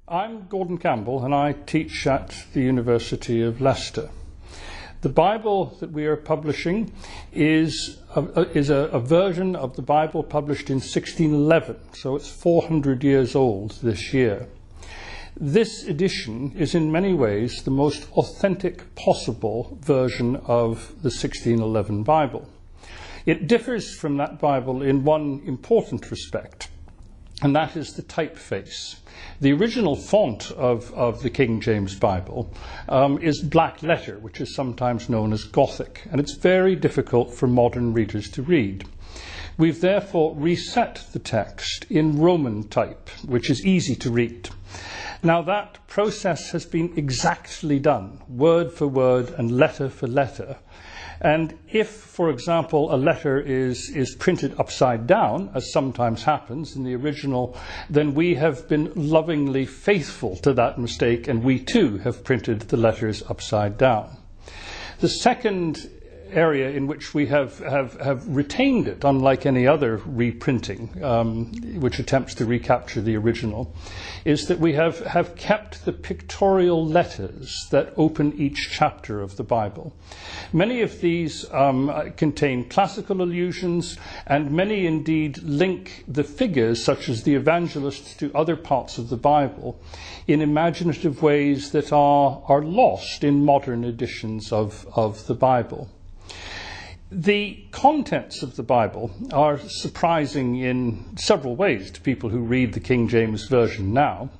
I'm Gordon Campbell and I teach at the University of Leicester. The Bible that we are publishing is a version of the Bible published in 1611, so it's 400 years old this year. This edition is in many ways the most authentic possible version of the 1611 Bible. It differs from that Bible in one important respect, and that is the typeface. The original font of the King James Bible is black letter, which is sometimes known as Gothic, and it's very difficult for modern readers to read. We've therefore reset the text in Roman type, which is easy to read. Now that process has been exactly done, word for word and letter for letter. And if, for example, a letter is printed upside down, as sometimes happens in the original, then we have been lovingly faithful to that mistake, and we too have printed the letters upside down. The second area in which we have retained it, unlike any other reprinting which attempts to recapture the original, is that we have kept the pictorial letters that open each chapter of the Bible. Many of these contain classical allusions, and many indeed link the figures, such as the evangelists, to other parts of the Bible in imaginative ways that are lost in modern editions of the Bible. The contents of the Bible are surprising in several ways to people who read the King James Version now.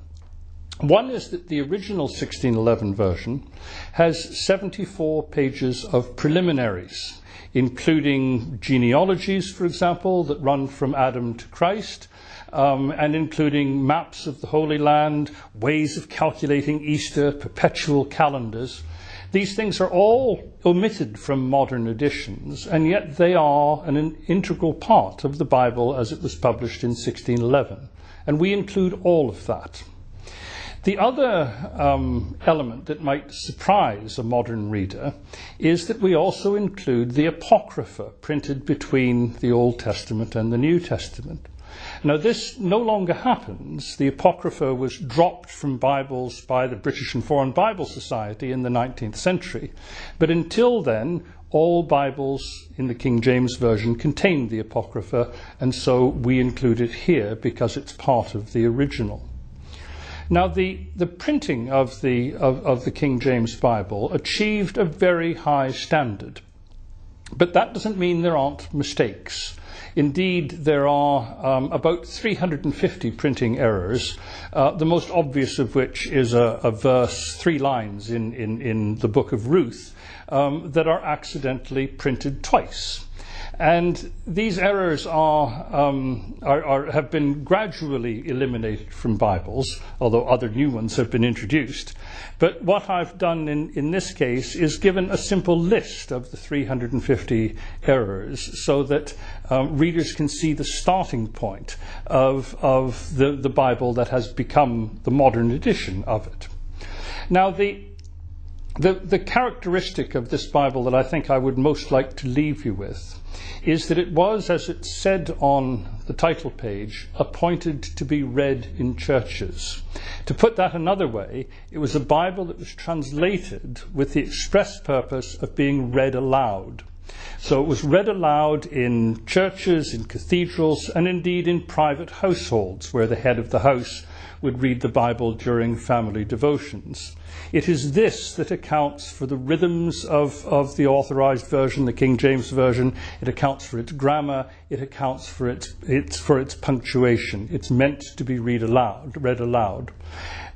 One is that the original 1611 version has 74 pages of preliminaries, including genealogies, for example, that run from Adam to Christ, and including maps of the Holy Land, ways of calculating Easter, perpetual calendars. These things are all omitted from modern editions, and yet they are an integral part of the Bible as it was published in 1611, and we include all of that. The other element that might surprise a modern reader is that we also include the Apocrypha printed between the Old Testament and the New Testament. Now, this no longer happens. The Apocrypha was dropped from Bibles by the British and Foreign Bible Society in the 19th century. But until then, all Bibles in the King James Version contained the Apocrypha, and so we include it here because it's part of the original. Now, the printing of the King James Bible achieved a very high standard. But that doesn't mean there aren't mistakes. Indeed, there are about 350 printing errors, the most obvious of which is a verse, 3 lines in the book of Ruth, that are accidentally printed twice. And these errors have been gradually eliminated from Bibles, although other new ones have been introduced. But what I've done in this case is given a simple list of the 350 errors so that readers can see the starting point of the Bible that has become the modern edition of it. Now, the characteristic of this Bible that I think I would most like to leave you with is that it was, as it said on the title page, appointed to be read in churches. To put that another way, it was a Bible that was translated with the express purpose of being read aloud. So it was read aloud in churches, in cathedrals, and indeed in private households, where the head of the house would read the Bible during family devotions. It is this that accounts for the rhythms of the authorized version, the King James Version. It accounts for its grammar. It accounts for its punctuation. It's meant to be read aloud.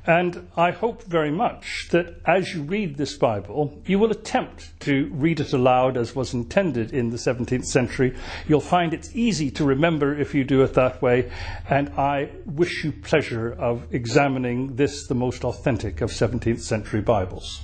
And I hope very much that as you read this Bible, you will attempt to read it aloud as was intended in the 17th century. You'll find it's easy to remember if you do it that way. And I wish you pleasure of examining this, the most authentic of 17th century Bibles.